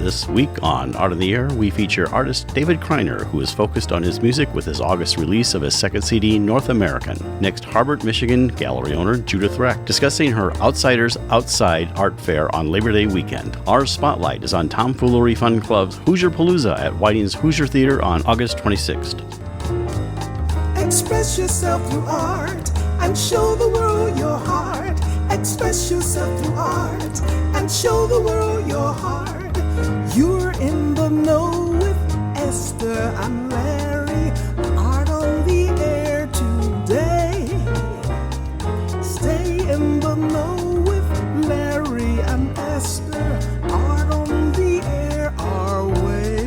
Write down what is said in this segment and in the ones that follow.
This week on Art on the Air, we feature artist David Criner, who is focused on his music with his August release of his second CD, North American. Next, Harbert Michigan gallery owner Judith Racht discussing her Outsiders Outside art fair on Labor Day weekend. Our spotlight is on Tomfooolery Fun Club's Hoosier Palooza at Whiting's Hoosier Theater on August 26th. Express yourself through art and show the world your heart. Express yourself through art and show the world your heart. You're in the know with Esther and Larry. Art on the air today. Stay in the know with Larry and Esther. Art on the air our way.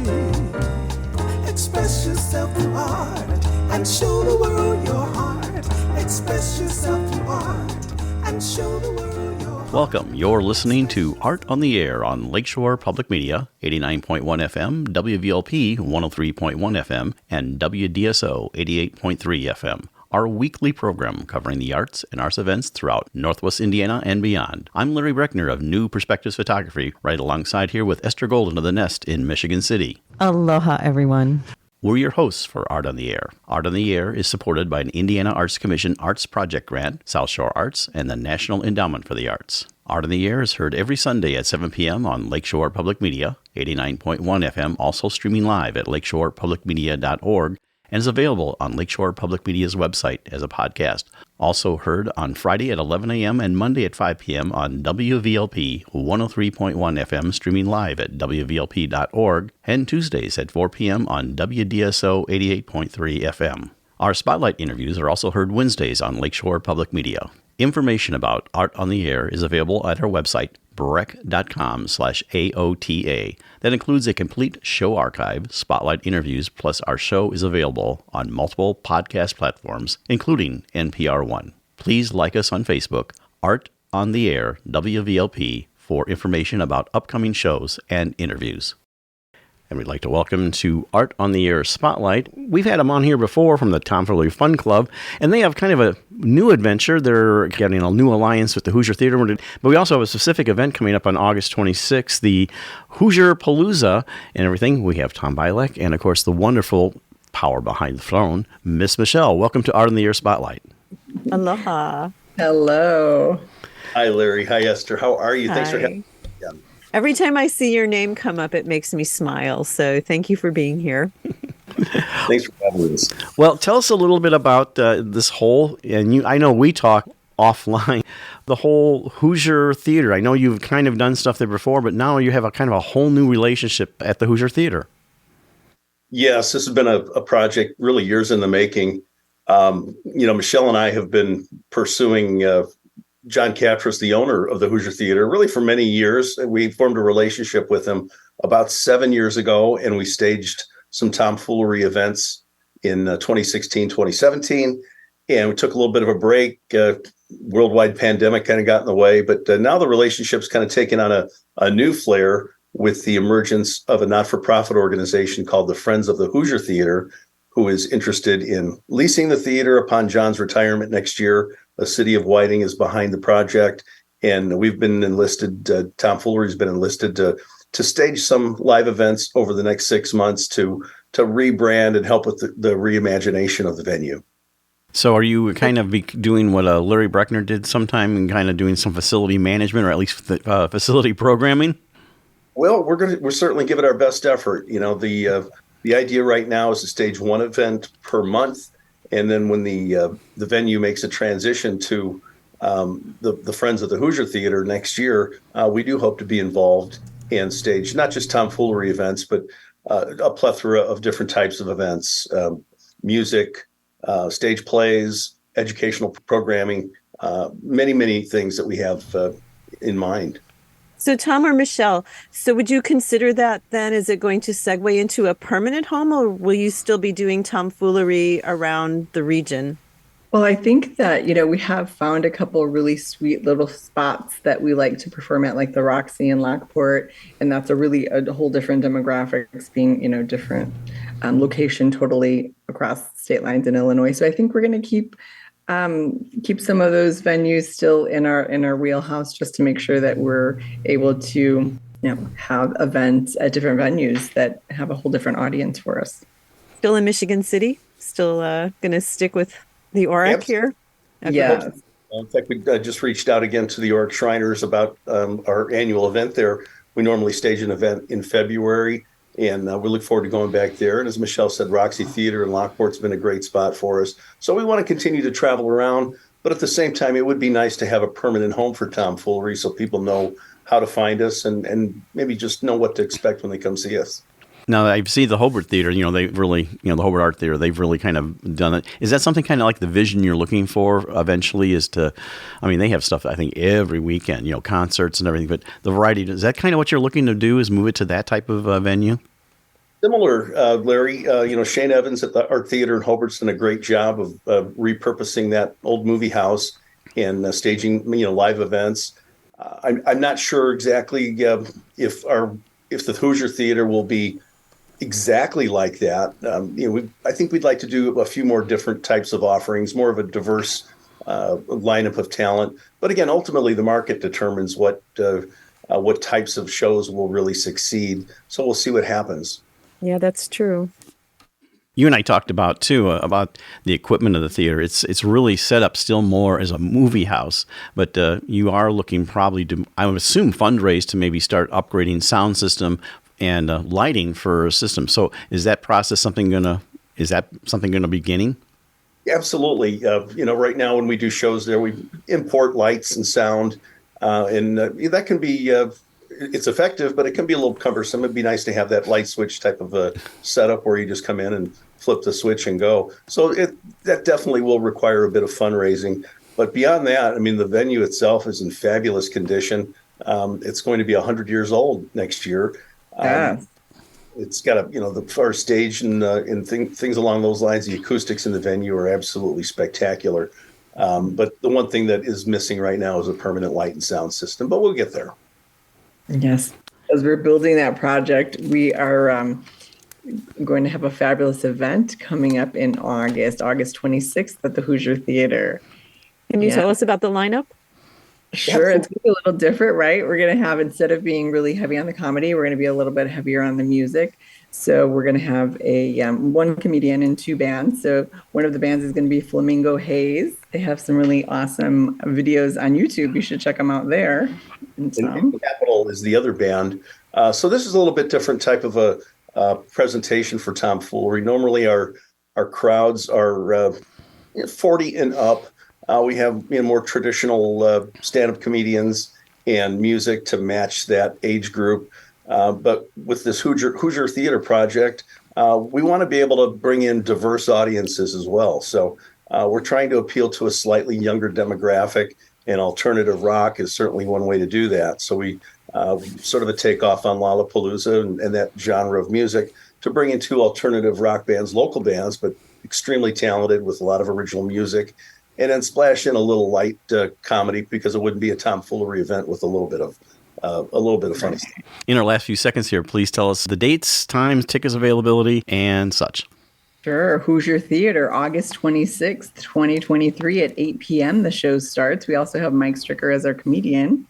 Express yourself through art and show the world your heart. Express yourself through art and show the world your heart. Welcome. You're listening to Art on the Air on Lakeshore Public Media, 89.1 FM, WVLP 103.1 FM, and WDSO 88.3 FM. Our weekly program covering the arts and arts events throughout Northwest Indiana and beyond. I'm Larry Brechner of New Perspectives Photography, right alongside here with Esther Golden of The Nest in Michigan City. Aloha, everyone. We're your hosts for Art on the Air. Art on the Air is supported by an Indiana Arts Commission Arts Project Grant, South Shore Arts, and the National Endowment for the Arts. Art on the Air is heard every Sunday at 7 p.m. on Lakeshore Public Media, 89.1 FM, also streaming live at lakeshorepublicmedia.org, and is available on Lakeshore Public Media's website as a podcast. Also heard on Friday at 11 a.m. and Monday at 5 p.m. on WVLP 103.1 FM, streaming live at wvlp.org, and Tuesdays at 4 p.m. on WDSO 88.3 FM. Our spotlight interviews are also heard Wednesdays on Lakeshore Public Media. Information about Art on the Air is available at our website, brech.com/AOTA. That includes a complete show archive, spotlight interviews, plus our show is available on multiple podcast platforms, including NPR One. Please like us on Facebook, Art on the Air, WVLP, for information about upcoming shows and interviews. And we'd like to welcome to Art on the Air Spotlight. We've had them on here before from the Tomfooolery Fun Club, and they have kind of a new adventure. They're getting a new alliance with the Hoosier Theater, but we also have a specific event coming up on August 26th, the Hoosier Palooza and everything. We have Tom Byelick and, of course, the wonderful power behind the throne, Miss Michele. Welcome to Art on the Air Spotlight. Aloha. Hello. Hi, Larry. Hi, Esther. How are you? Hi. Thanks for having me. Every time I see your name come up, it makes me smile. So thank you for being here. Thanks for having us. Well, tell us a little bit about this whole, and I know we talk offline, the whole Hoosier Theater. I know you've kind of done stuff there before, but now you have a kind of a whole new relationship at the Hoosier Theater. Yes, this has been a project really years in the making. Michele and I have been pursuing John Catras, the owner of the Hoosier Theater, really for many years. We formed a relationship with him about 7 years ago, and we staged some Tomfooolery events in 2016, 2017. And we took a little bit of a break. Worldwide pandemic kind of got in the way, but now the relationship's kind of taken on a new flair with the emergence of a not-for-profit organization called the Friends of the Hoosier Theater, who is interested in leasing the theater upon John's retirement next year. The city of Whiting is behind the project, and we've been enlisted, Tomfooolery's been enlisted to stage some live events over the next 6 months to rebrand and help with the reimagination of the venue. So are you kind of doing what Larry Brechner did sometime and kind of doing some facility management or at least facility programming? Well, we're certainly giving our best effort. You know, the idea right now is to stage one event per month. And then when the venue makes a transition to the Friends of the Hoosier Theater next year, we do hope to be involved and stage not just Tomfooolery events, but a plethora of different types of events, music, stage plays, educational programming, many, many things that we have in mind. So Tom or Michele, so would you consider that then, is it going to segue into a permanent home, or will you still be doing Tomfooolery around the region? Well, I think that, we have found a couple really sweet little spots that we like to perform at, like the Roxy in Lockport. And that's a whole different demographics being, different location totally across state lines in Illinois. So I think we're going to keep some of those venues still in our wheelhouse, just to make sure that we're able to have events at different venues that have a whole different audience for us. Still in Michigan City? Still going to stick with the ORAC here? Okay. Yeah. In fact, we just reached out again to the Org Shriners about our annual event there. We normally stage an event in February, and we look forward to going back there. And as Michele said, Roxy Theater in Lockport's been a great spot for us. So we want to continue to travel around, but at the same time, it would be nice to have a permanent home for Tomfoolery so people know how to find us and maybe just know what to expect when they come see us. Now, I see the Hobart Theater, they've really, the Hobart Art Theater, they've really kind of done it. Is that something kind of like the vision you're looking for eventually is to, they have stuff, I think, every weekend, concerts and everything, but the variety, is that kind of what you're looking to do is move it to that type of venue? Similar, Larry, Shane Evans at the Art Theater in Hobart's done a great job of repurposing that old movie house and staging, live events. I'm not sure exactly if the Hoosier Theater will be exactly like that. I think we'd like to do a few more different types of offerings, more of a diverse lineup of talent. But again, ultimately, the market determines what types of shows will really succeed. So we'll see what happens. Yeah, that's true. You and I talked about, too, about the equipment of the theater. It's really set up still more as a movie house, but you are looking probably to, I would assume, fundraise to maybe start upgrading sound system and lighting for a system. So is that process something going to be beginning? Absolutely. Right now when we do shows there, we import lights and sound, and that can be it's effective, but it can be a little cumbersome. It'd be nice to have that light switch type of a setup where you just come in and flip the switch and go. So that definitely will require a bit of fundraising. But beyond that, the venue itself is in fabulous condition. It's going to be 100 years old next year. It's got the first stage and things along those lines. The acoustics in the venue are absolutely spectacular. But the one thing that is missing right now is a permanent light and sound system, but we'll get there. Yes. As we're building that project, we are going to have a fabulous event coming up in August 26th at the Hoosier Theater. Can you tell us about the lineup? Sure. It's going to be a little different, right? We're going to have, instead of being really heavy on the comedy, we're going to be a little bit heavier on the music. So we're going to have a one comedian and two bands. So one of the bands is going to be Flamingo Haze. They have some really awesome videos on YouTube. You should check them out there. And Capital is the other band. So this is a little bit different type of a presentation for Tomfoolery. Normally our crowds are 40 and up. We have more traditional stand-up comedians and music to match that age group. But with this Hoosier Theater project, we want to be able to bring in diverse audiences as well. So we're trying to appeal to a slightly younger demographic, and alternative rock is certainly one way to do that. So we sort of a takeoff on Lollapalooza and that genre of music to bring in two alternative rock bands, local bands, but extremely talented with a lot of original music. And then splash in a little light comedy because it wouldn't be a Tomfoolery event with a little bit of funny stuff. In our last few seconds here, please tell us the dates, times, tickets availability, and such. Sure. Hoosier Theater, August 26th, 2023 at 8 p.m. The show starts. We also have Mike Stricker as our comedian.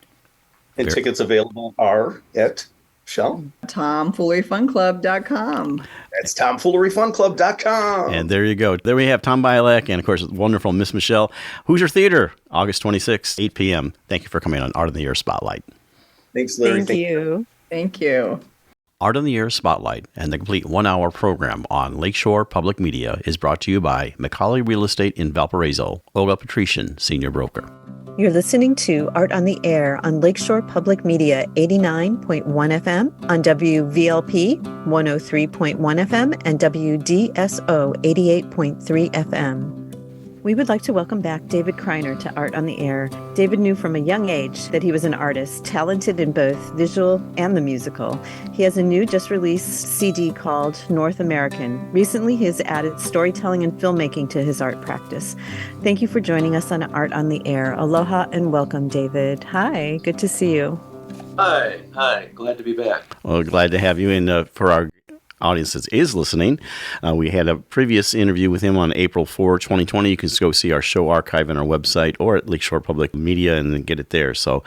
And tickets available are at Michele? Tomfooleryfunclub.com. That's Tomfooleryfunclub.com. And there you go. There we have Tom Byelick and, of course, wonderful Miss Michele. Hoosier Theater, August 26th, 8 p.m. Thank you for coming on Art on the Air Spotlight. Thanks, Larry. Thank you. Thank you. Art on the Air Spotlight and the complete one-hour program on Lakeshore Public Media is brought to you by Michele Real Estate in Valparaiso, Olga Patrician, Senior Broker. You're listening to Art on the Air on Lakeshore Public Media 89.1 FM, on WVLP 103.1 FM, and WDSO 88.3 FM. We would like to welcome back David Criner to Art on the Air. David knew from a young age that he was an artist, talented in both visual and the musical. He has a new, just-released CD called North American. Recently, he has added storytelling and filmmaking to his art practice. Thank you for joining us on Art on the Air. Aloha and welcome, David. Hi, good to see you. Hi, glad to be back. Well, glad to have you in for audience is listening. We had a previous interview with him on April 4, 2020. You can go see our show archive on our website or at Lakeshore Public Media and then get it there. So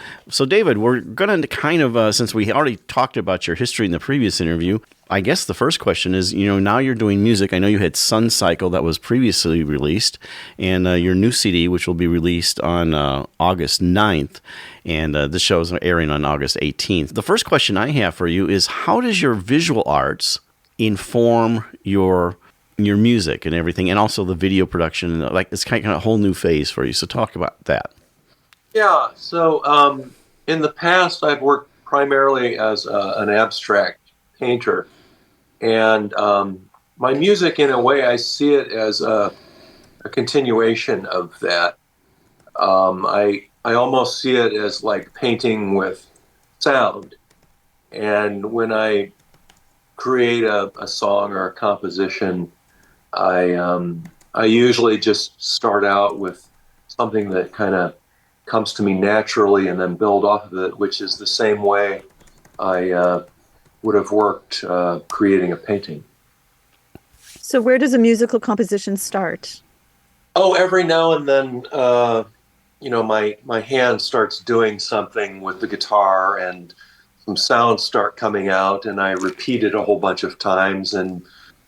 David, we're going to kind of, since we already talked about your history in the previous interview, I guess the first question is, now you're doing music. I know you had Sun Cycle that was previously released, and your new CD, which will be released on August 9th, and this show is airing on August 18th. The first question I have for you is, how does your visual arts inform your music and everything, and also the video production? Like, it's kind of a whole new phase for you. So talk about that. Yeah. So in the past, I've worked primarily as an abstract painter, and my music, in a way, I see it as a continuation of that. I almost see it as like painting with sound, and when I create a song or a composition, I usually just start out with something that kind of comes to me naturally and then build off of it, which is the same way I would have worked creating a painting. So where does a musical composition start? Oh, every now and then, my hand starts doing something with the guitar and some sounds start coming out, and I repeat it a whole bunch of times, and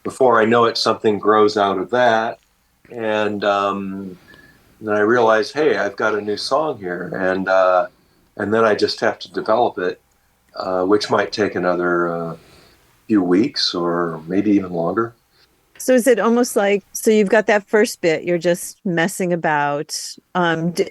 before I know it, something grows out of that, and then I realize, hey, I've got a new song here, and then I just have to develop it, which might take another few weeks or maybe even longer. So is it almost like, so you've got that first bit, you're just messing about.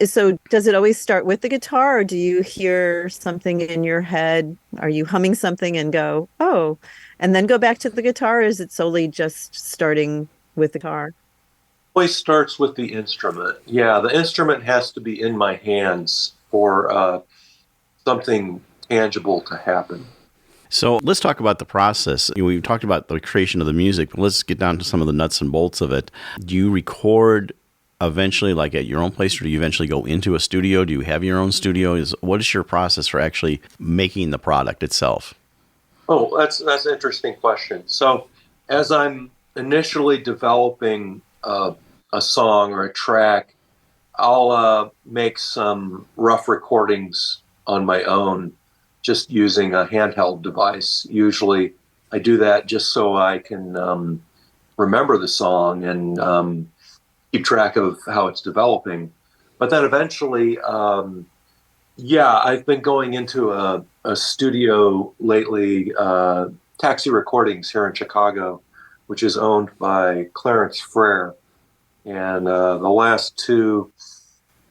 So does it always start with the guitar, or do you hear something in your head? Are you humming something and go, oh, and then go back to the guitar? Or is it solely just starting with the guitar? Always starts with the instrument. Yeah, the instrument has to be in my hands for something tangible to happen. So let's talk about the process. We've talked about the creation of the music, but let's get down to some of the nuts and bolts of it. Do you record eventually, like at your own place, or do you eventually go into a studio? Do you have your own studio? What is your process for actually making the product itself? Oh, that's an interesting question. So as I'm initially developing a song or a track, I'll make some rough recordings on my own, just using a handheld device. Usually I do that just so I can remember the song and keep track of how it's developing. But then eventually, I've been going into a studio lately, Taxi Recordings here in Chicago, which is owned by Clarence Frere. And the last two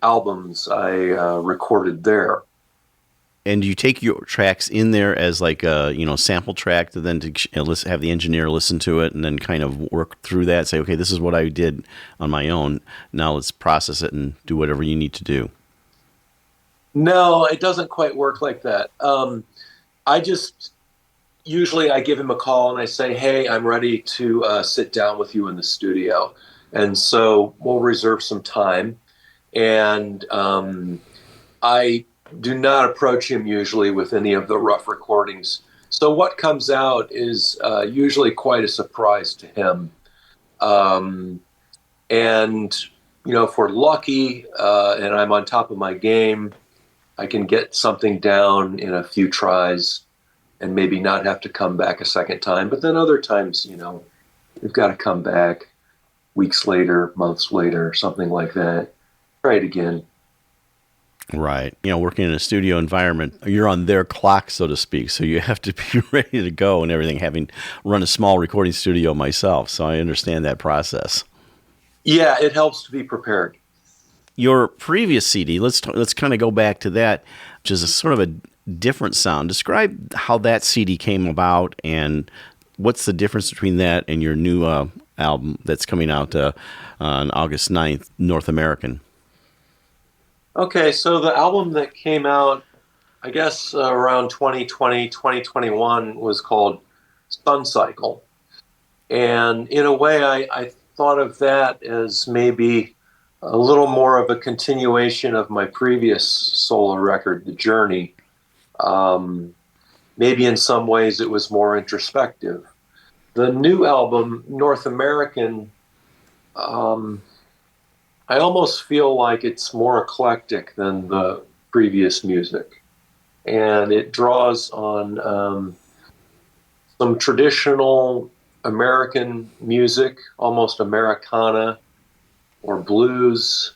albums I recorded there. And do you take your tracks in there as like a sample track to then have the engineer listen to it and then kind of work through that, say, okay, this is what I did on my own. Now let's process it and do whatever you need to do. No, it doesn't quite work like that. Usually I give him a call and I say, hey, I'm ready to sit down with you in the studio. And so we'll reserve some time. And I do not approach him usually with any of the rough recordings. So what comes out is usually quite a surprise to him. And, if we're lucky and I'm on top of my game, I can get something down in a few tries and maybe not have to come back a second time. But then other times, we've got to come back weeks later, months later, something like that. Try it again. Right. Working in a studio environment, you're on their clock, so to speak. So you have to be ready to go and everything, having run a small recording studio myself. So I understand that process. Yeah, it helps to be prepared. Your previous CD, let's kind of go back to that, which is a sort of a different sound. Describe how that CD came about and what's the difference between that and your new album that's coming out on August 9th, North American. Okay, so the album that came out, I guess, around 2020, 2021 was called Sun Cycle. And in a way, I thought of that as maybe a little more of a continuation of my previous solo record, The Journey. Maybe in some ways it was more introspective. The new album, North American, I almost feel like it's more eclectic than the previous music. And it draws on some traditional American music, almost Americana or blues.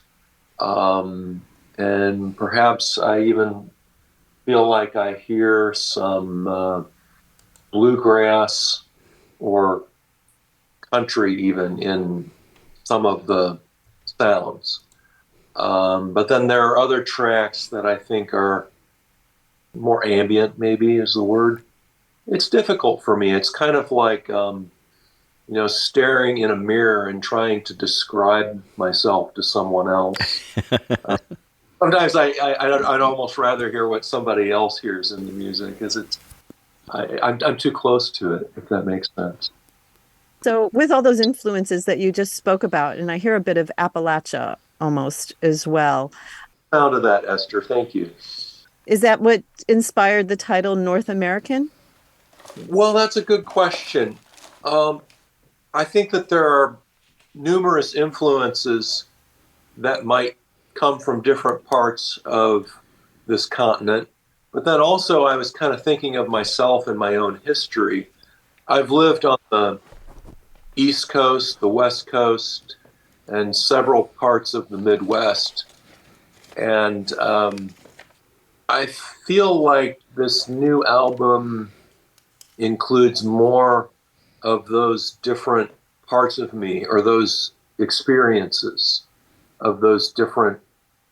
And perhaps I even feel like I hear some bluegrass or country even in some of the sounds. But then there are other tracks that I think are more ambient, maybe is the word. It's difficult for me. It's kind of like, staring in a mirror and trying to describe myself to someone else. Sometimes I'd almost rather hear what somebody else hears in the music, because I'm too close to it, if that makes sense. So with all those influences that you just spoke about, and I hear a bit of Appalachia almost as well. Sound of that, Esther. Thank you. Is that what inspired the title North American? Well, that's a good question. I think that there are numerous influences that might come from different parts of this continent. But then also I was kind of thinking of myself and my own history. I've lived on the East Coast, the West Coast, and several parts of the Midwest. And I feel like this new album includes more of those different parts of me, or those experiences of those different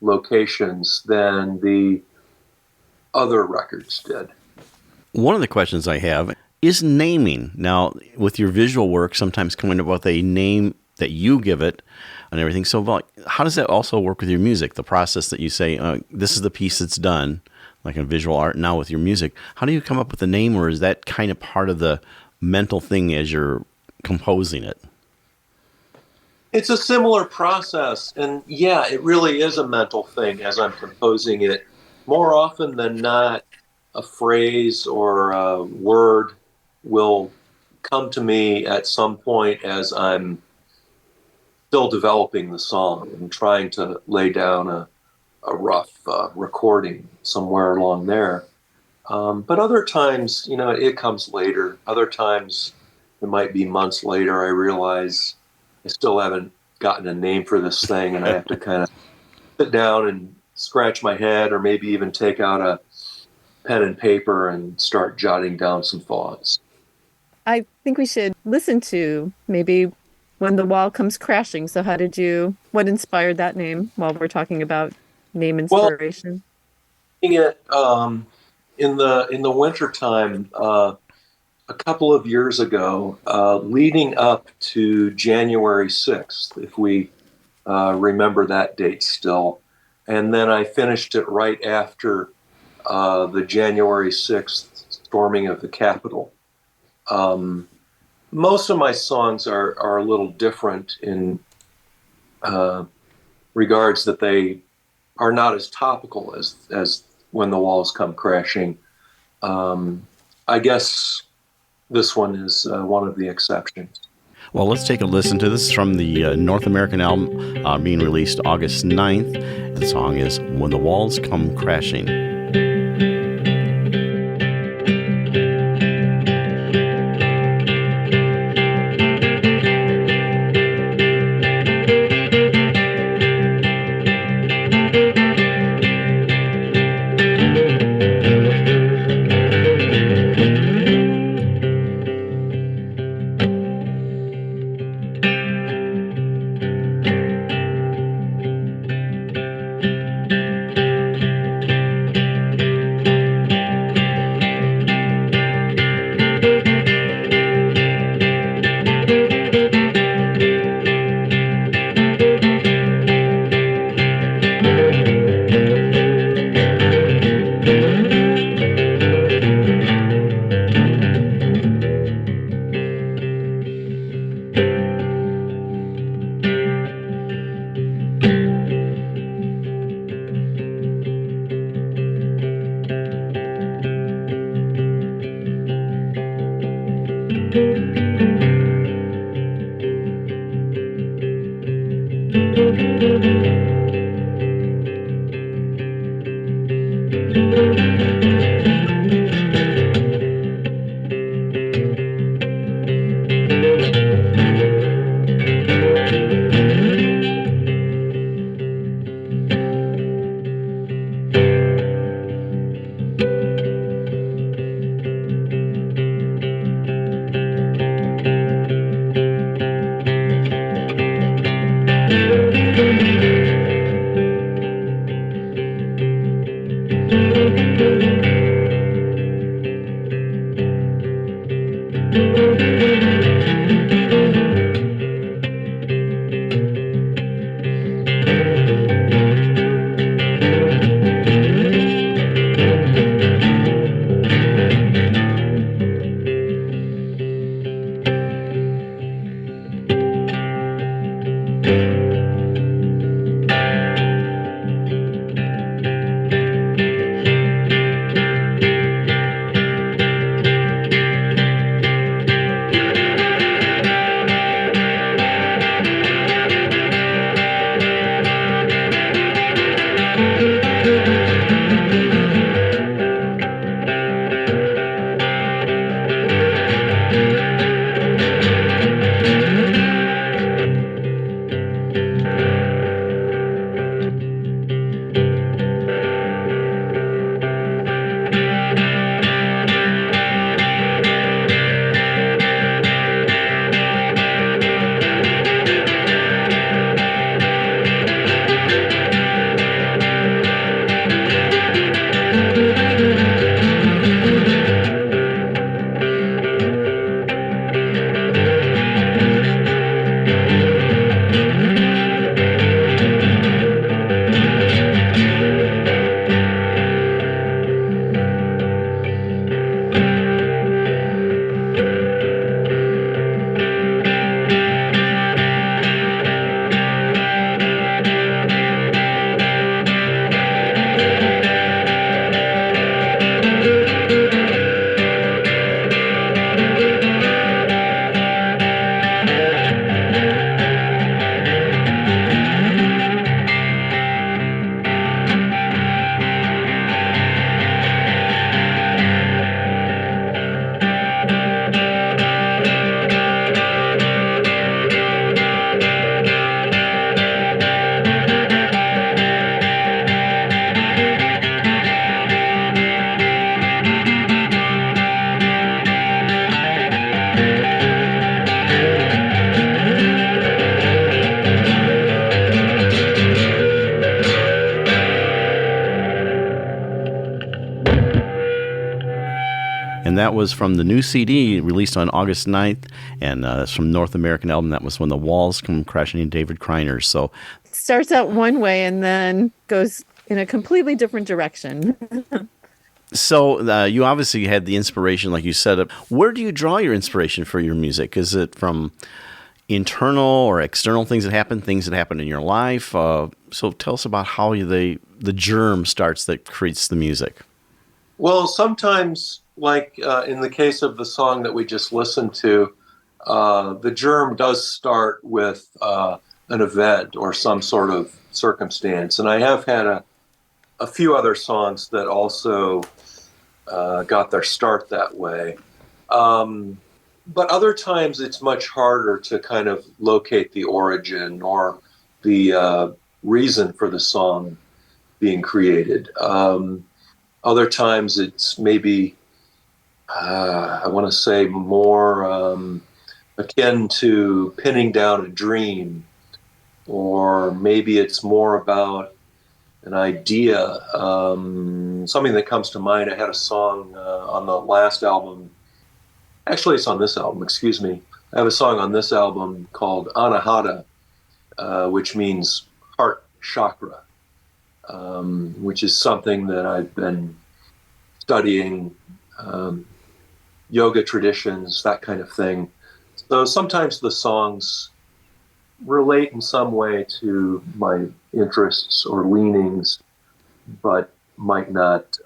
locations, than the other records did. One of the questions I have is naming. Now, with your visual work, sometimes coming up with a name that you give it and everything. So how does that also work with your music? The process that you say, this is the piece that's done, like in visual art. Now with your music, how do you come up with a name, or is that kind of part of the mental thing as you're composing it? It's a similar process. And yeah, it really is a mental thing as I'm composing it. More often than not, a phrase or a word will come to me at some point as I'm still developing the song and trying to lay down a rough recording somewhere along there. But other times, it comes later. Other times, it might be months later, I realize I still haven't gotten a name for this thing, and I have to kind of sit down and scratch my head, or maybe even take out a pen and paper and start jotting down some thoughts. I think we should listen to maybe When the Wall Comes Crashing. So what inspired that name, while we're talking about name inspiration? Well, in the wintertime, a couple of years ago, leading up to January 6th, if we remember that date still. And then I finished it right after the January 6th storming of the Capitol. Most of my songs are a little different in regards that they are not as topical as When the Walls Come Crashing. I guess this one is one of the exceptions. Well, let's take a listen to this from the North American album being released August 9th. The song is When the Walls Come Crashing. And that was from the new CD released on August 9th, and it's from North American album. That was When the Walls Come Crashing in, David Criner. So It starts out one way and then goes in a completely different direction. So you obviously had the inspiration, like you said. Where do you draw your inspiration for your music? Is it from internal or external things that happen in your life? So tell us about how the germ starts that creates the music. Well, sometimes, like in the case of the song that we just listened to, the germ does start with an event or some sort of circumstance. And I have had a few other songs that also got their start that way. But other times it's much harder to kind of locate the origin or the reason for the song being created. Other times it's maybe, I want to say, more akin to pinning down a dream, or maybe it's more about an idea, something that comes to mind. I had a song on the last album. Actually, it's on this album, excuse me. I have a song on this album called Anahata, which means heart chakra, which is something that I've been studying, yoga traditions, that kind of thing. So sometimes the songs relate in some way to my interests or leanings, but might not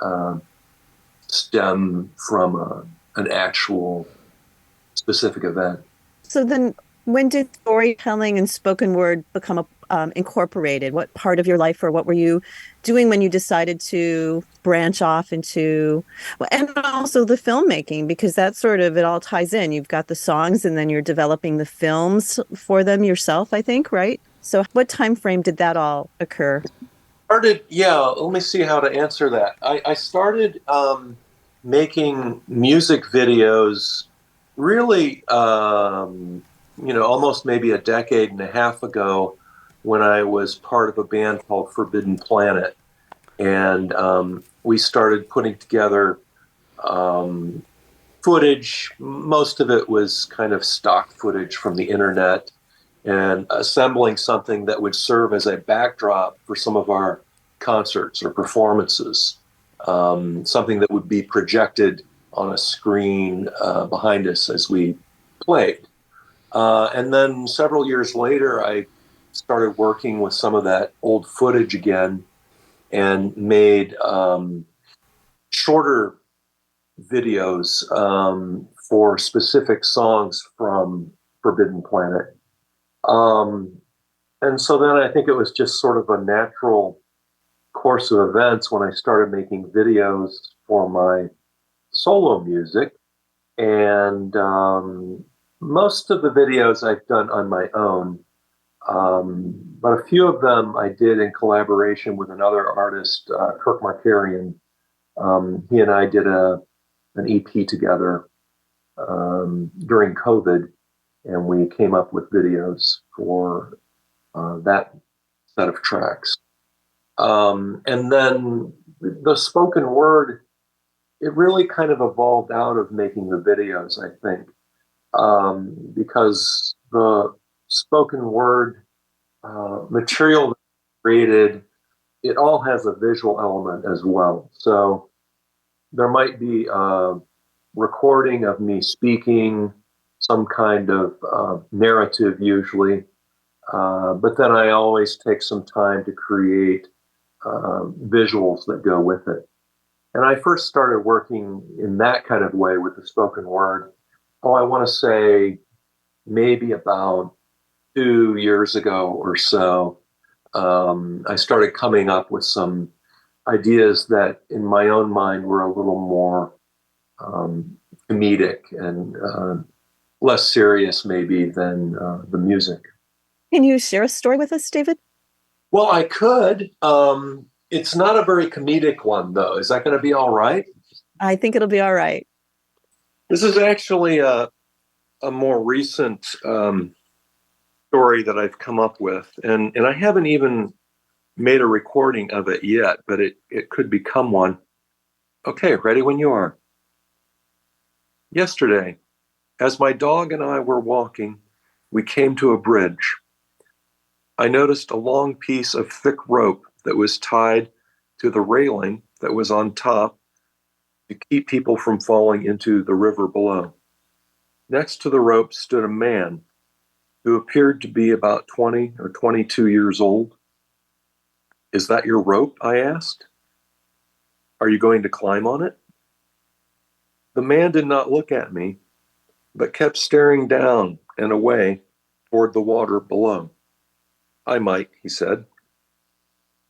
stem from an actual specific event. So then when did storytelling and spoken word become a incorporated? What part of your life, or what were you doing when you decided to branch off into, and also the filmmaking, because that sort of, it all ties in. You've got the songs and then you're developing the films for them yourself, I think, right? So what time frame did that all occur? Let me see how to answer that. I started making music videos really, almost maybe a decade and a half ago, when I was part of a band called Forbidden Planet. And we started putting together footage. Most of it was kind of stock footage from the internet, and assembling something that would serve as a backdrop for some of our concerts or performances, something that would be projected on a screen behind us as we played. And then several years later, I started working with some of that old footage again and made shorter videos for specific songs from Forbidden Planet. And so then I think it was just sort of a natural course of events when I started making videos for my solo music. And most of the videos I've done on my own, but a few of them I did in collaboration with another artist, Kirk Markarian. He and I did an EP together during COVID, and we came up with videos for that set of tracks. And then the spoken word, it really kind of evolved out of making the videos, I think, because the spoken word material created, it all has a visual element as well. So there might be a recording of me speaking, some kind of narrative usually, but then I always take some time to create visuals that go with it. And I first started working in that kind of way with the spoken word, I want to say maybe about 2 years ago or so. I started coming up with some ideas that in my own mind were a little more comedic and less serious maybe than the music. Can you share a story with us, David? Well, I could. It's not a very comedic one, though. Is that going to be all right? I think it'll be all right. This is actually a more recent story that I've come up with, and I haven't even made a recording of it yet, but it could become one. Okay, ready when you are. Yesterday, as my dog and I were walking, we came to a bridge. I noticed a long piece of thick rope that was tied to the railing that was on top to keep people from falling into the river below. Next to the rope stood a man who appeared to be about 20 or 22 years old. Is that your rope? I asked. Are you going to climb on it? The man did not look at me, but kept staring down and away toward the water below. I might, he said.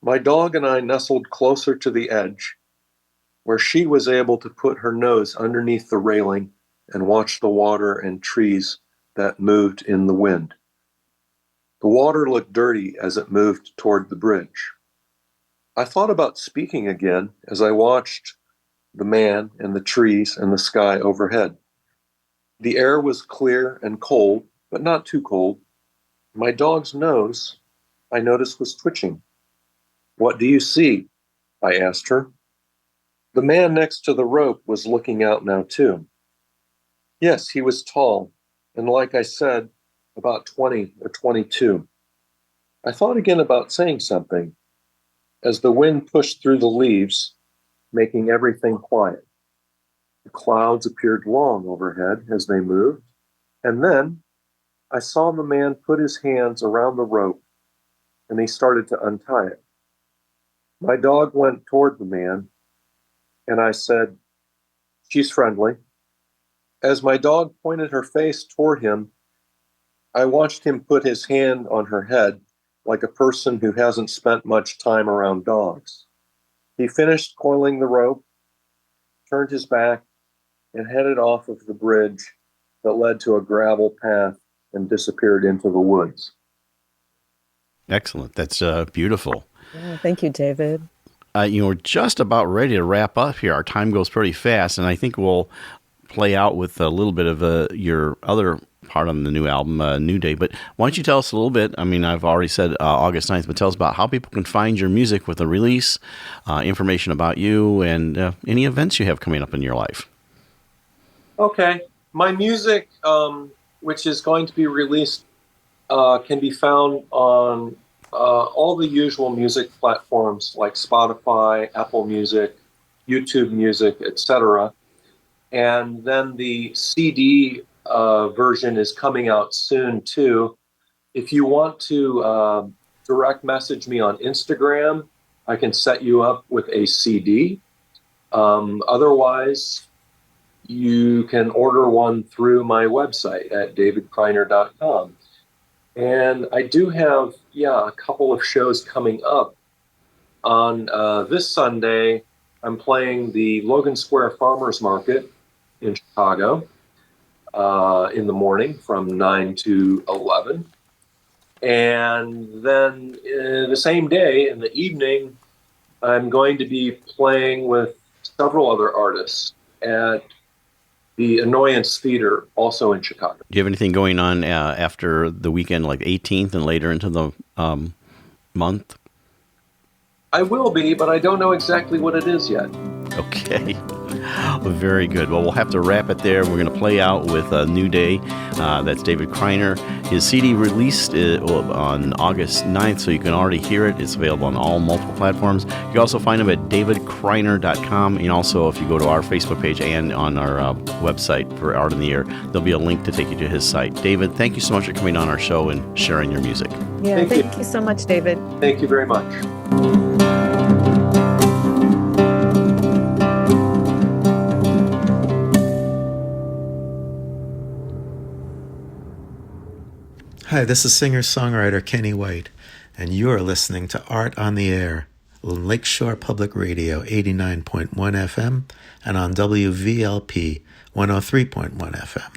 My dog and I nestled closer to the edge, where she was able to put her nose underneath the railing and watch the water and trees that moved in the wind. The water looked dirty as it moved toward the bridge. I thought about speaking again as I watched the man and the trees and the sky overhead. The air was clear and cold, but not too cold. My dog's nose, I noticed, was twitching. What do you see? I asked her. The man next to the rope was looking out now too. Yes, he was tall, and like I said, about 20 or 22. I thought again about saying something as the wind pushed through the leaves, making everything quiet. The clouds appeared long overhead as they moved, and then I saw the man put his hands around the rope, and he started to untie it. My dog went toward the man, and I said, "She's friendly." As my dog pointed her face toward him, I watched him put his hand on her head like a person who hasn't spent much time around dogs. He finished coiling the rope, turned his back, and headed off of the bridge that led to a gravel path and disappeared into the woods. Excellent. That's beautiful. Yeah, thank you, David. We're just about ready to wrap up here. Our time goes pretty fast, and I think we'll play out with a little bit of your other part on the new album, New Day. But why don't you tell us a little bit? I mean, I've already said August 9th, but tell us about how people can find your music with the release, information about you, and any events you have coming up in your life. Okay. My music, which is going to be released, can be found on all the usual music platforms like Spotify, Apple Music, YouTube Music, etc. And then the CD version is coming out soon too. If you want to direct message me on Instagram, I can set you up with a CD. Otherwise, you can order one through my website at davidcriner.com. And I do have, a couple of shows coming up. On this Sunday, I'm playing the Logan Square Farmers Market in Chicago in the morning from 9 to 11. And then the same day in the evening, I'm going to be playing with several other artists at the Annoyance Theater, also in Chicago. Do you have anything going on after the weekend, like 18th and later into the month? I will be, but I don't know exactly what it is yet. Okay. Well, very good. Well, we'll have to wrap it there. We're going to play out with a New Day. That's David Criner. His CD released on August 9th, so you can already hear it. It's available on all multiple platforms. You can also find him at davidcriner.com. And also, if you go to our Facebook page and on our website for Art in the Air, there'll be a link to take you to his site. David, thank you so much for coming on our show and sharing your music. Yeah, thank you so much, David. Thank you very much. Hi, this is singer-songwriter Kenny White, and you're listening to Art on the Air on Lakeshore Public Radio 89.1 FM and on WVLP 103.1 FM.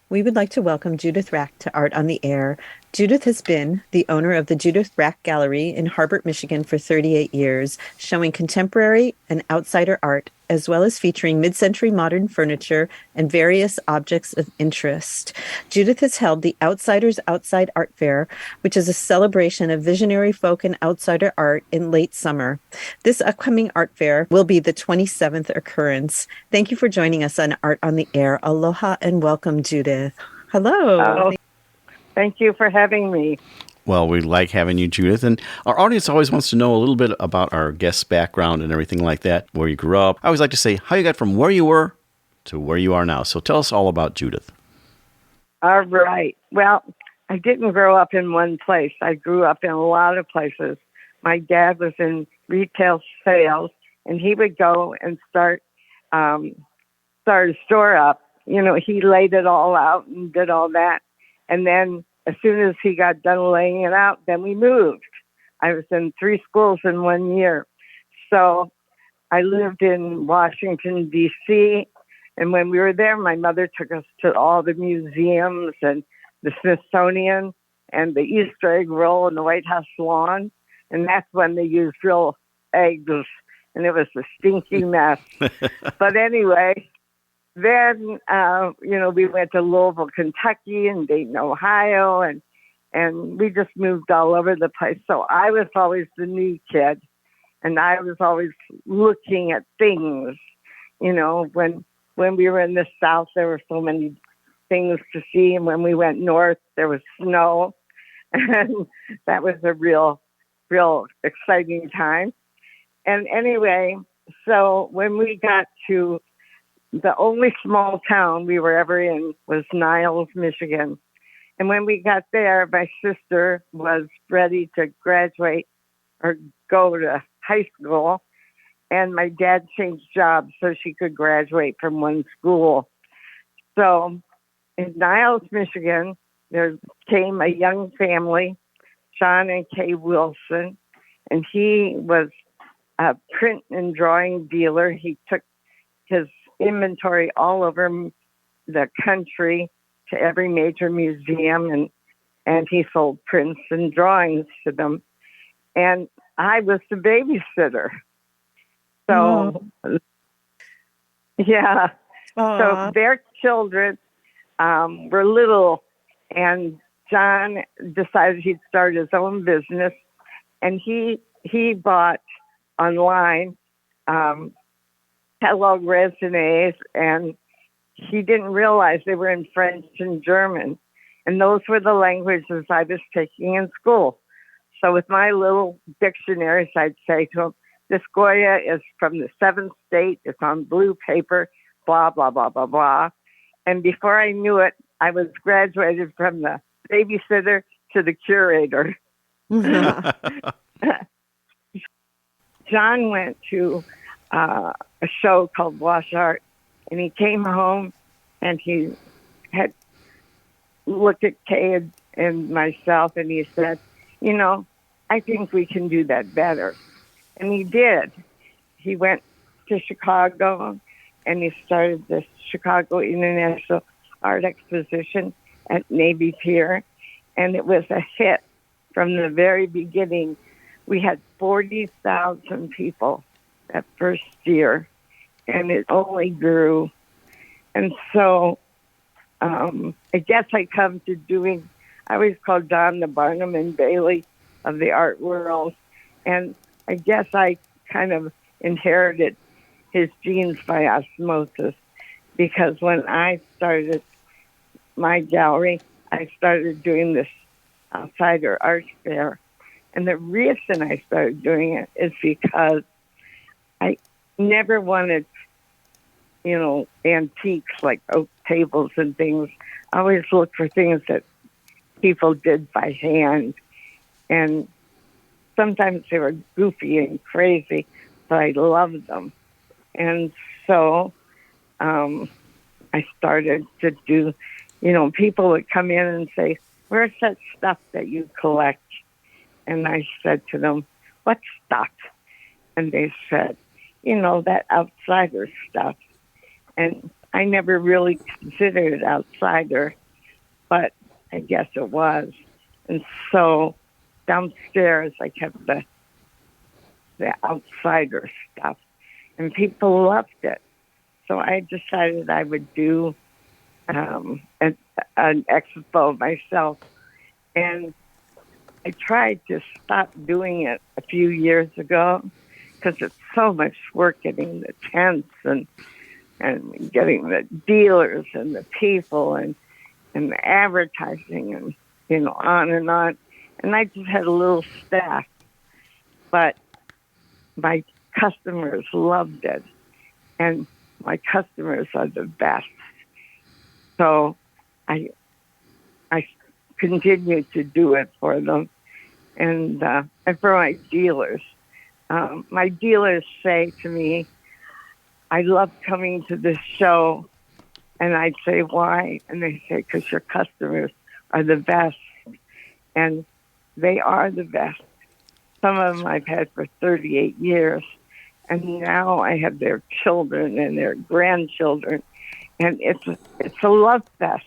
We would like to welcome Judith Racht to Art on the Air. Judith has been the owner of the Judith Racht Gallery in Harbert, Michigan for 38 years, showing contemporary and outsider art, as well as featuring mid-century modern furniture and various objects of interest. Judith has held the Outsiders Outside Art Fair, which is a celebration of visionary folk and outsider art in late summer. This upcoming art fair will be the 27th occurrence. Thank you for joining us on Art on the Air. Aloha and welcome, Judith. Hello. Thank you for having me. Well, we like having you, Judith. And our audience always wants to know a little bit about our guest's background and everything like that, where you grew up. I always like to say how you got from where you were to where you are now. So tell us all about Judith. All right. Well, I didn't grow up in one place. I grew up in a lot of places. My dad was in retail sales, and he would go and start a store up. You know, he laid it all out and did all that. And then as soon as he got done laying it out, then we moved. I was in 3 schools in 1 year. So I lived in Washington, D.C., and when we were there, my mother took us to all the museums and the Smithsonian and the Easter egg roll and the White House lawn. And that's when they used real eggs, and it was a stinky mess. But anyway, then, we went to Louisville, Kentucky and Dayton, Ohio, and we just moved all over the place. So I was always the new kid, and I was always looking at things. You know, when we were in the South, there were so many things to see, and when we went north, there was snow, and that was a real exciting time. And anyway, so when we got to the only small town we were ever in was Niles, Michigan. And when we got there, my sister was ready to graduate or go to high school. And my dad changed jobs so she could graduate from one school. So in Niles, Michigan, there came a young family John and Kay Wilson, and he was a print and drawing dealer. He took his inventory all over the country to every major museum, and he sold prints and drawings to them. And I was the babysitter. So, yeah. Aww. So their children were little, and John decided he'd start his own business, and he bought online catalog resumes, and he didn't realize they were in French and German, and those were the languages I was taking in school. So with my little dictionaries, I'd say to him, this Goya is from the 7th state, it's on blue paper, blah, blah, blah, blah, blah. And before I knew it, I was graduated from the babysitter to the curator. John went to a show called Wash Art, and he came home and he had looked at Kay and myself, and he said, you know, I think we can do that better. And he did. He went to Chicago, and he started the Chicago International Art Exposition at Navy Pier, and it was a hit from the very beginning. We had 40,000 people that first year, and it only grew. And so I guess I come to doing, I always call John the Barnum and Bailey of the art world, and I guess I kind of inherited his genes by osmosis, because when I started my gallery, I started doing this outsider art fair. And the reason I started doing it is because I never wanted, you know, antiques like oak tables and things. I always looked for things that people did by hand. And sometimes they were goofy and crazy, but I loved them. And so I started to do, you know, people would come in and say, where's that stuff that you collect? And I said to them, what stuff? And they said, you know, that outsider stuff. And I never really considered it outsider, but I guess it was. And so downstairs, I kept the outsider stuff, and people loved it. So I decided I would do an expo myself, and I tried to stop doing it a few years ago because it's so much work getting the tents and getting the dealers and the people and the advertising and, you know, on and on. And I just had a little staff, but my customers loved it, and my customers are the best. So I continue to do it for them, and for my dealers. My dealers say to me, I love coming to this show, and I'd say, why? And they say, because your customers are the best, and they are the best. Some of them I've had for 38 years, and now I have their children and their grandchildren, and it's a love fest.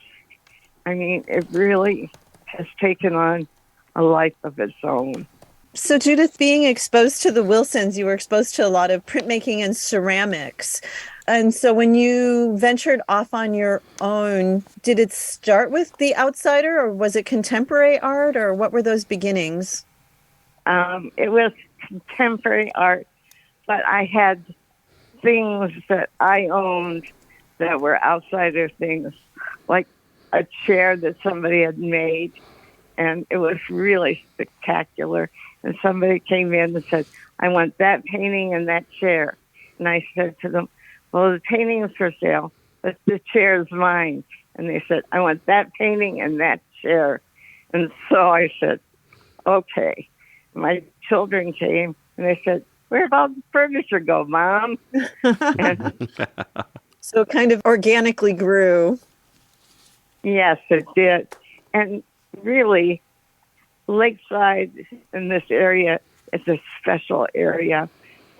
I mean, it really has taken on a life of its own. So, Judith, being exposed to the Wilsons, you were exposed to a lot of printmaking and ceramics. And so when you ventured off on your own, did it start with the outsider, or was it contemporary art, or what were those beginnings? It was contemporary art, but I had things that I owned that were outsider things, like a chair that somebody had made, and it was really spectacular. And somebody came in and said, I want that painting and that chair. And I said to them, well, the painting is for sale, but the chair is mine. And they said, I want that painting and that chair. And so I said, okay. My children came and they said, where'd all the furniture go, Mom? So it kind of organically grew. Yes, it did. And really, Lakeside in this area, it's a special area.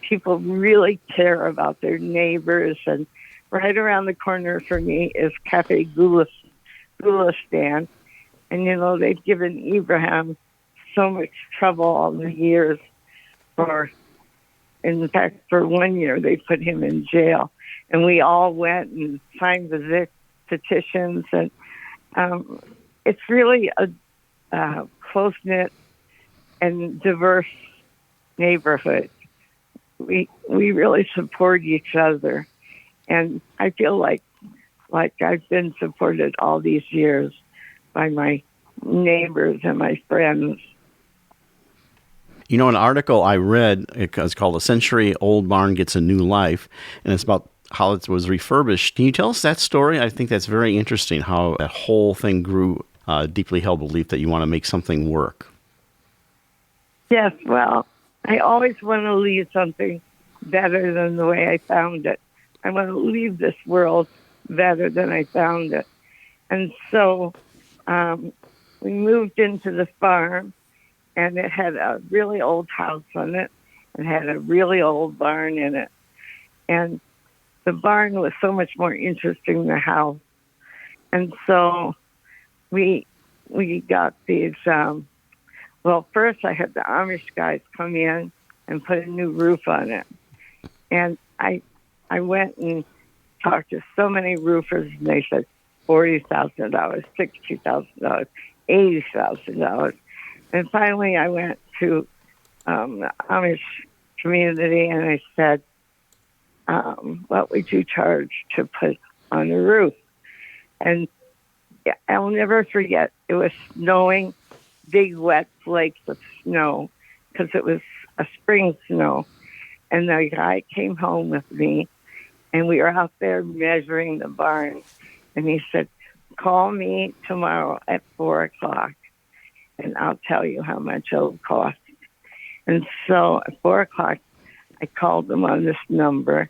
People really care about their neighbors. And right around the corner for me is Cafe Gulistan. And, you know, they've given Ibrahim so much trouble all the years. In fact, for 1 year, they put him in jail. And we all went and signed the petitions. And it's really a close-knit and diverse neighborhood. We really support each other. And I feel like I've been supported all these years by my neighbors and my friends. You know, an article I read, it's called A Century Old Barn Gets a New Life, and it's about how it was refurbished. Can you tell us that story? I think that's very interesting, how that whole thing grew a deeply held belief that you want to make something work. Yes, well, I always want to leave something better than the way I found it. I want to leave this world better than I found it. And so we moved into the farm, and it had a really old house on it and had a really old barn in it. And the barn was so much more interesting than the house. And so we got these, well, first I had the Amish guys come in and put a new roof on it. And I went and talked to so many roofers, and they said $40,000, $60,000, $80,000. And finally, I went to the Amish community, and I said, what would you charge to put on the roof? And I'll never forget, it was snowing, big wet flakes of snow, because it was a spring snow. And the guy came home with me, and we were out there measuring the barn. And he said, call me tomorrow at 4 o'clock, and I'll tell you how much it'll cost. And so at 4 o'clock, I called him on this number,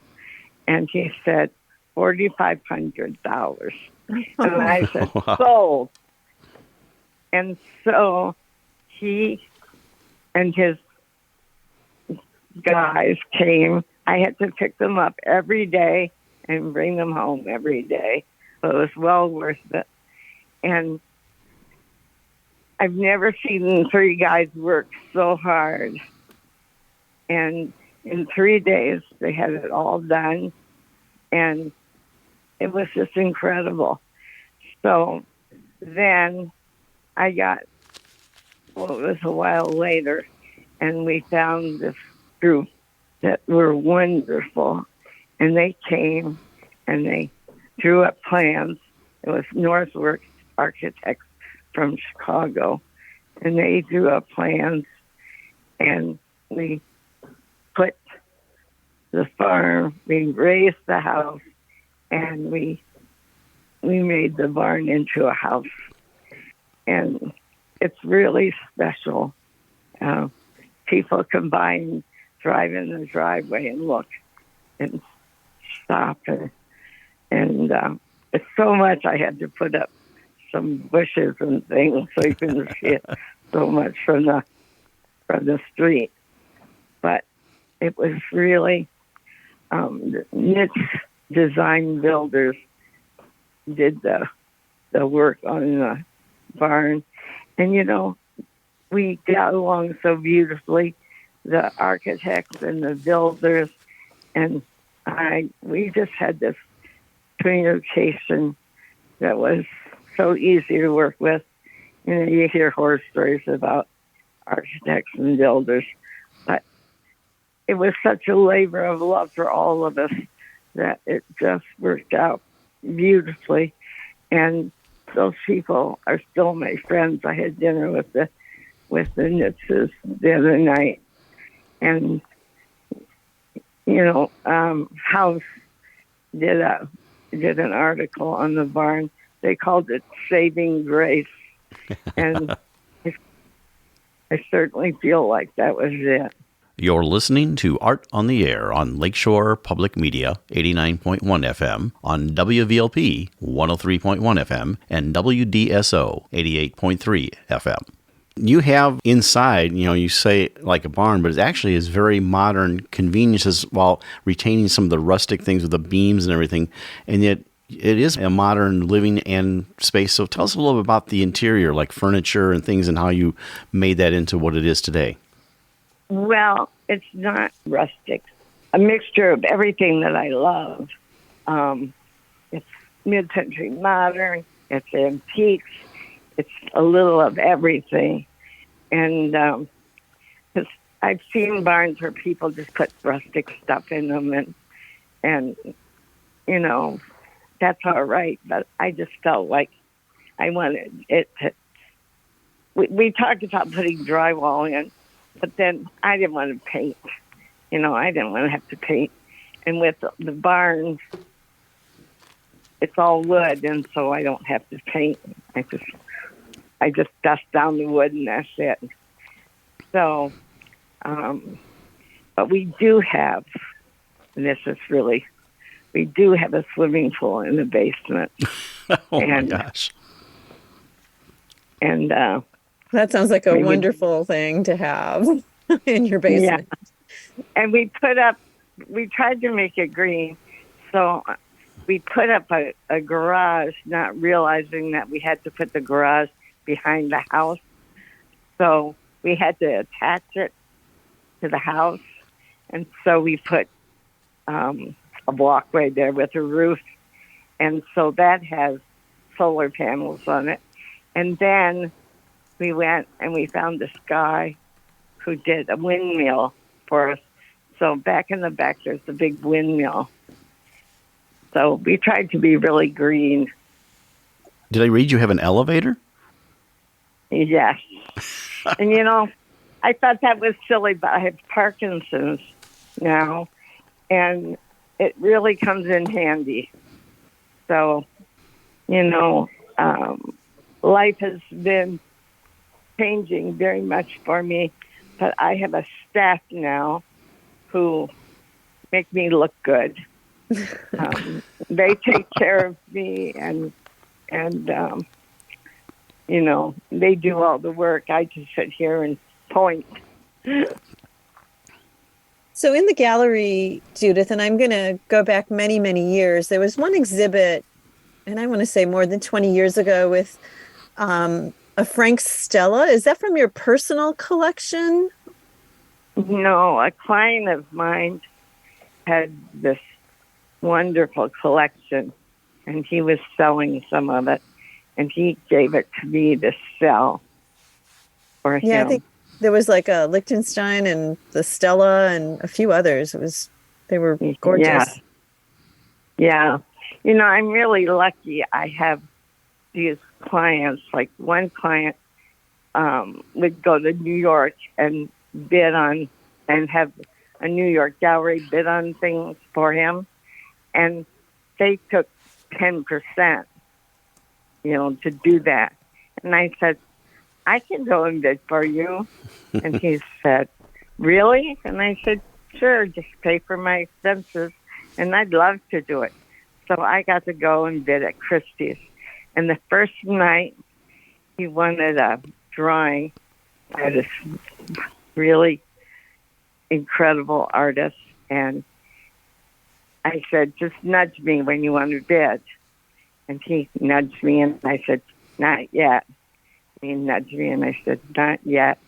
and he said, $4,500. And I said, sold. And so he and his guys came. I had to pick them up every day and bring them home every day. So it was well worth it. And I've never seen 3 guys work so hard. And in 3 days, they had it all done. And it was just incredible. So then I got, well, it was a while later, and we found this group that were wonderful. And they came and they drew up plans. It was Northworks Architects from Chicago. And they drew up plans, and we put the farm, we raised the house, and we made the barn into a house. And it's really special. People can buy and drive in the driveway and look and stop. And it's so much I had to put up some bushes and things so you couldn't see it so much from the street. But it was really niche design builders did the work on the barn. And, you know, we got along so beautifully, the architects and the builders, and we just had this communication that was so easy to work with. You know, you hear horror stories about architects and builders, but it was such a labor of love for all of us that it just worked out beautifully. And those people are still my friends. I had dinner with the Nitzes the other night, and you know, House did an article on the barn. They called it "Saving Grace," and I certainly feel like that was it. You're listening to Art on the Air on Lakeshore Public Media 89.1 FM, on WVLP 103.1 FM, and WDSO 88.3 FM. You have inside, you say like a barn, but it actually is very modern conveniences while retaining some of the rustic things with the beams and everything. And yet it is a modern living and space. So tell us a little bit about the interior, like furniture and things, and how you made that into what it is today. Well, it's not rustic. A mixture of everything that I love. It's mid-century modern. It's antiques. It's a little of everything. And 'cause I've seen barns where people just put rustic stuff in them, and that's all right. But I just felt like I wanted it to. We talked about putting drywall in, but then I didn't want to paint. I didn't want to have to paint. And with the barn, it's all wood, and so I don't have to paint. I just dust down the wood, and that's it. So, but we do have, and we do have a swimming pool in the basement. My gosh. And that sounds like a wonderful thing to have in your basement. Yeah. And we tried to make it green. So we put up a garage, not realizing that we had to put the garage behind the house. So we had to attach it to the house. And so we put a walkway there with a roof. And so that has solar panels on it. And then we went and we found this guy who did a windmill for us. So back in the back, there's a big windmill. So we tried to be really green. Did I read you have an elevator? Yes. And, I thought that was silly, but I have Parkinson's now, and it really comes in handy. So, life has been changing very much for me, but I have a staff now who make me look good. They take care of me, and they do all the work. I just sit here and point. So in the gallery, Judith, and I'm going to go back many, many years, there was one exhibit, and I want to say more than 20 years ago, with a Frank Stella. Is that from your personal collection? No, a client of mine had this wonderful collection, and he was selling some of it, and he gave it to me to sell for him. Yeah, I think there was like a Liechtenstein and the Stella and a few others. They were gorgeous. Yeah. I'm really lucky. I have these clients. Like one client would go to New York and bid on, and have a New York gallery bid on things for him. And they took 10%, to do that. And I said, I can go and bid for you. And he said, really? And I said, sure, just pay for my expenses. And I'd love to do it. So I got to go and bid at Christie's. And the first night, he wanted a drawing by this really incredible artist. And I said, just nudge me when you want to bid. And he nudged me, and I said, not yet. He nudged me, and I said, not yet.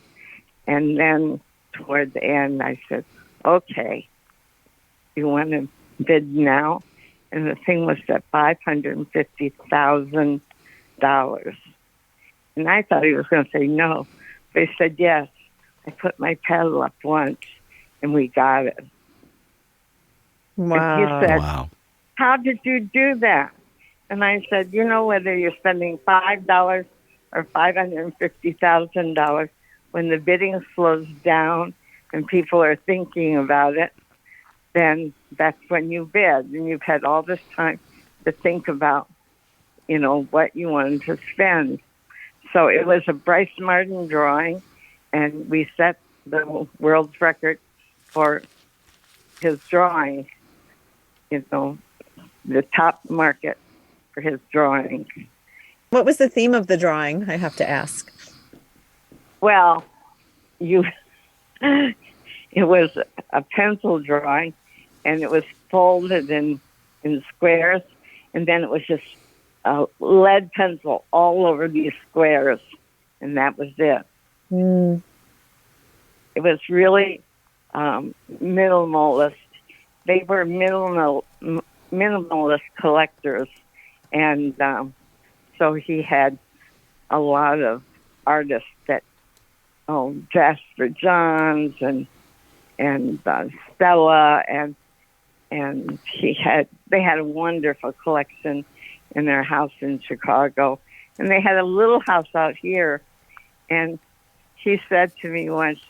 And then toward the end, I said, okay, you want to bid now? And the thing was at $550,000. And I thought he was going to say no. But he said yes. I put my pedal up once, and we got it. Wow. And he said, Wow. how did you do that? And I said, whether you're spending $5 or $550,000, when the bidding slows down and people are thinking about it, then that's when you bid. And you've had all this time to think about, what you wanted to spend. So it was a Bryce Martin drawing, and we set the world's record for his drawing, the top market for his drawing. What was the theme of the drawing? I have to ask. Well, you, it was a pencil drawing, and it was folded in squares, and then it was just lead pencil all over these squares, and that was it. Mm. It was really minimalist. They were minimalist collectors, and so he had a lot of artists that, Jasper Johns and Stella, and they had a wonderful collection in their house in Chicago, and they had a little house out here. And he said to me once,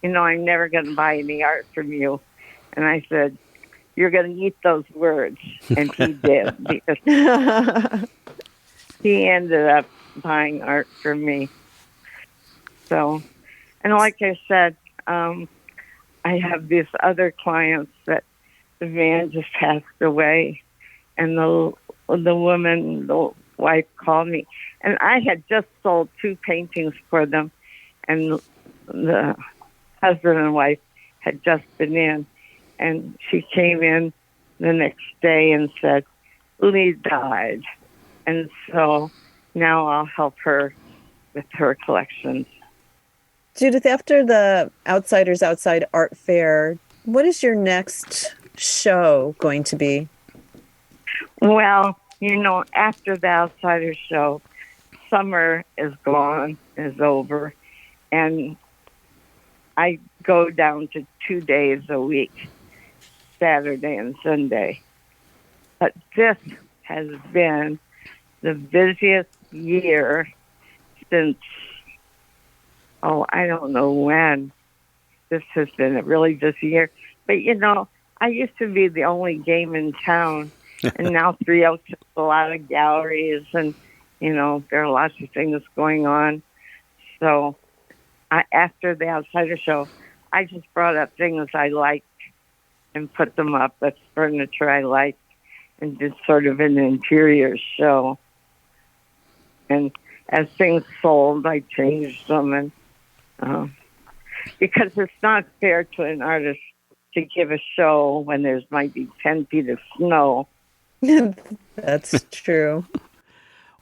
I'm never going to buy any art from you. And I said, you're going to eat those words. And he did, because he ended up buying art from me. So, and like I said, I have these other clients that the man just passed away, and the wife called me, and I had just sold 2 paintings for them, and the husband and wife had just been in, and she came in the next day and said, Lee died. And so now I'll help her with her collections. Judith, after the Outsiders Outside Art Fair, what is your next show going to be? Well, after the Outsiders show, summer is gone, is over, and I go down to 2 days a week, Saturday and Sunday. But this has been the busiest year since, I don't know when. This has been a really busy year. But, I used to be the only game in town, and now Three Oaks has a lot of galleries, and, there are lots of things going on. So after the Outsider show, I just brought up things I liked and put them up. That's furniture I liked, and did sort of an interior show. And as things sold, I changed them, and because it's not fair to an artist to give a show when there's might be 10 feet of snow. That's true.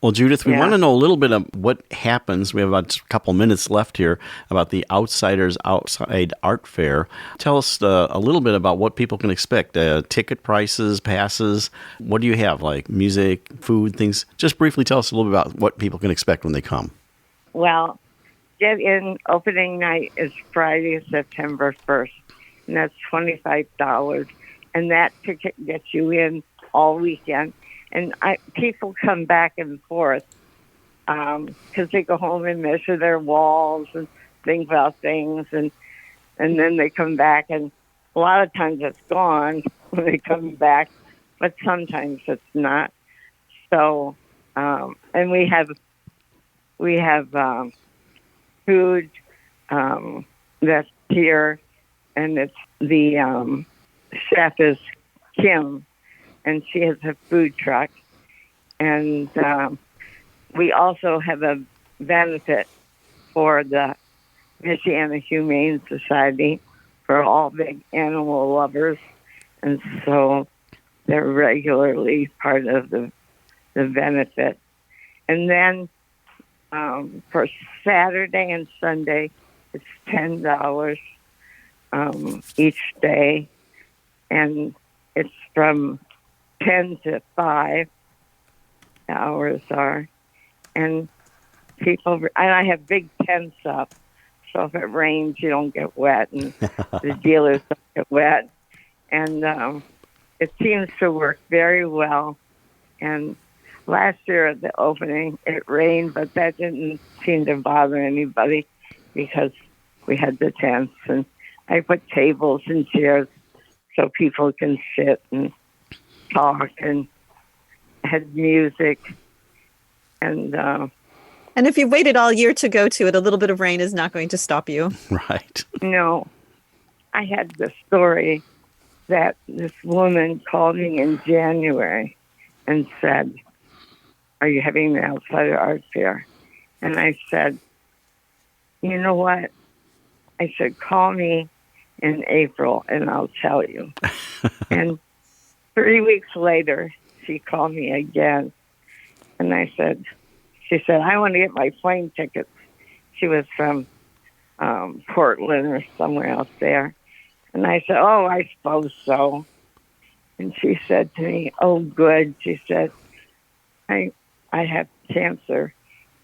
Well, Judith, we want to know a little bit of what happens. We have about a couple minutes left here about the Outsiders Outside Art Fair. Tell us a little bit about what people can expect. Ticket prices, passes. What do you have, like music, food, things? Just briefly tell us a little bit about what people can expect when they come. Well, get in. Opening night is Friday, September 1st, and that's $25. And that ticket gets you in all weekend. And people come back and forth because they go home and measure their walls and think about things, and then they come back, and a lot of times it's gone when they come back, but sometimes it's not. So, and we have food that's here, and it's the chef is Kim, and she has a food truck. And we also have a benefit for the Michiana Humane Society for all big animal lovers. And so they're regularly part of the benefit. And then for Saturday and Sunday, it's $10 each day. And it's from 10 to 5, the hours are. And I have big tents up, so if it rains, you don't get wet, and the dealers don't get wet. And it seems to work very well. And last year at the opening, it rained, but that didn't seem to bother anybody because we had the tents. And I put tables and chairs so people can sit and talk, and had music. And if you've waited all year to go to it, a little bit of rain is not going to stop you. Right. No. I had the story that this woman called me in January and said, "Are you having the Outsider Art Fair?" And I said, you know what? I said, call me in April and I'll tell you. And 3 weeks later, she called me again. And she said, I want to get my plane tickets. She was from Portland or somewhere else there. And I said, oh, I suppose so. And she said to me, oh, good. She said, I have cancer.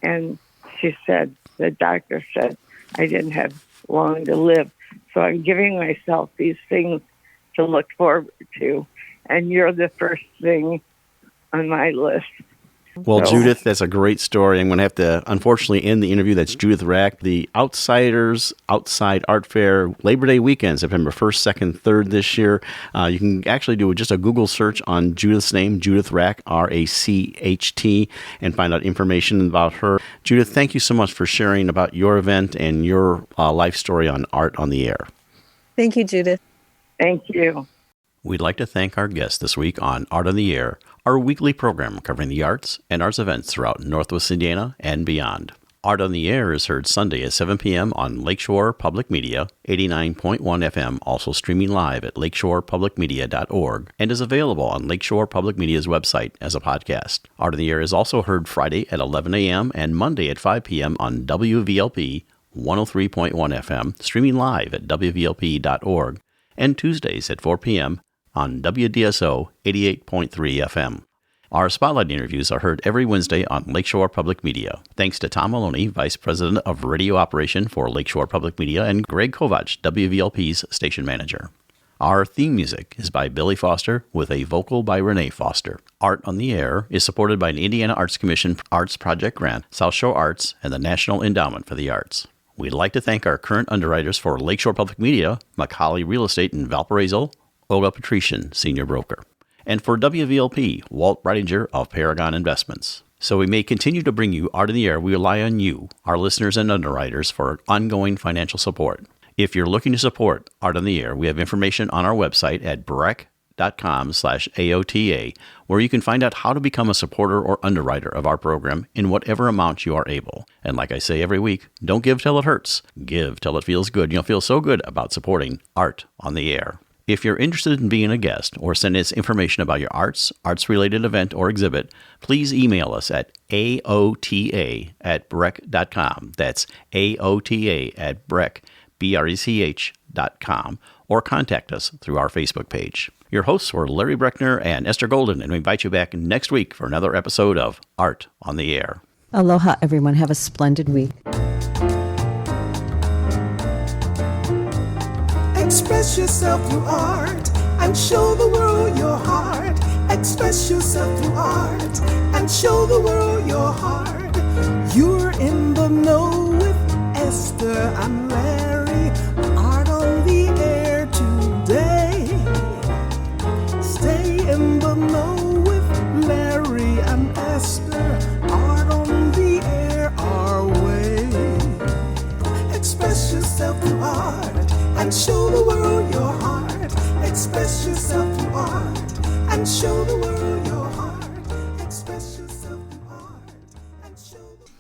And she said, the doctor said I didn't have long to live. So I'm giving myself these things to look forward to. And you're the first thing on my list. Well, Judith, that's a great story. I'm going to have to, unfortunately, end the interview. That's Judith Racht, the Outsiders Outside Art Fair, Labor Day weekend, September 1st, 2nd, 3rd this year. You can actually do just a Google search on Judith's name, Judith Racht, R-A-C-H-T, and find out information about her. Judith, thank you so much for sharing about your event and your life story on Art on the Air. Thank you, Judith. Thank you. We'd like to thank our guest this week on Art on the Air, our weekly program covering the arts and arts events throughout Northwest Indiana and beyond. Art on the Air is heard Sunday at 7 p.m. on Lakeshore Public Media, 89.1 FM, also streaming live at lakeshorepublicmedia.org, and is available on Lakeshore Public Media's website as a podcast. Art on the Air is also heard Friday at 11 a.m. and Monday at 5 p.m. on WVLP 103.1 FM, streaming live at wvlp.org, and Tuesdays at 4 p.m. on WDSO 88.3 FM. Our Spotlight interviews are heard every Wednesday on Lakeshore Public Media. Thanks to Tom Maloney, Vice President of Radio Operation for Lakeshore Public Media, and Greg Kovach, WVLP's Station Manager. Our theme music is by Billy Foster with a vocal by Renee Foster. Art on the Air is supported by an Indiana Arts Commission Arts Project Grant, South Shore Arts, and the National Endowment for the Arts. We'd like to thank our current underwriters for Lakeshore Public Media, Macaulay Real Estate in Valparaiso, Olga Patrician, Senior Broker. And for WVLP, Walt Breidinger of Paragon Investments. So we may continue to bring you Art in the Air. We rely on you, our listeners and underwriters, for ongoing financial support. If you're looking to support Art on the Air, we have information on our website at breck.com/AOTA, where you can find out how to become a supporter or underwriter of our program in whatever amount you are able. And like I say every week, don't give till it hurts. Give till it feels good. You'll feel so good about supporting Art on the Air. If you're interested in being a guest or send us information about your arts-related event or exhibit, please email us at aota@breck.com. That's aota@breck.com, or contact us through our Facebook page. Your hosts were Larry Breckner and Esther Golden, and we invite you back next week for another episode of Art on the Air. Aloha, everyone. Have a splendid week. Express yourself through art and show the world your heart. Express yourself through art and show the world your heart. You're in the know with Esther and Larry. Art on the Air today. Stay in the know with Larry and Esther. Art on the Air our way. Express yourself through art and show the world your heart. Express yourself through art and show the world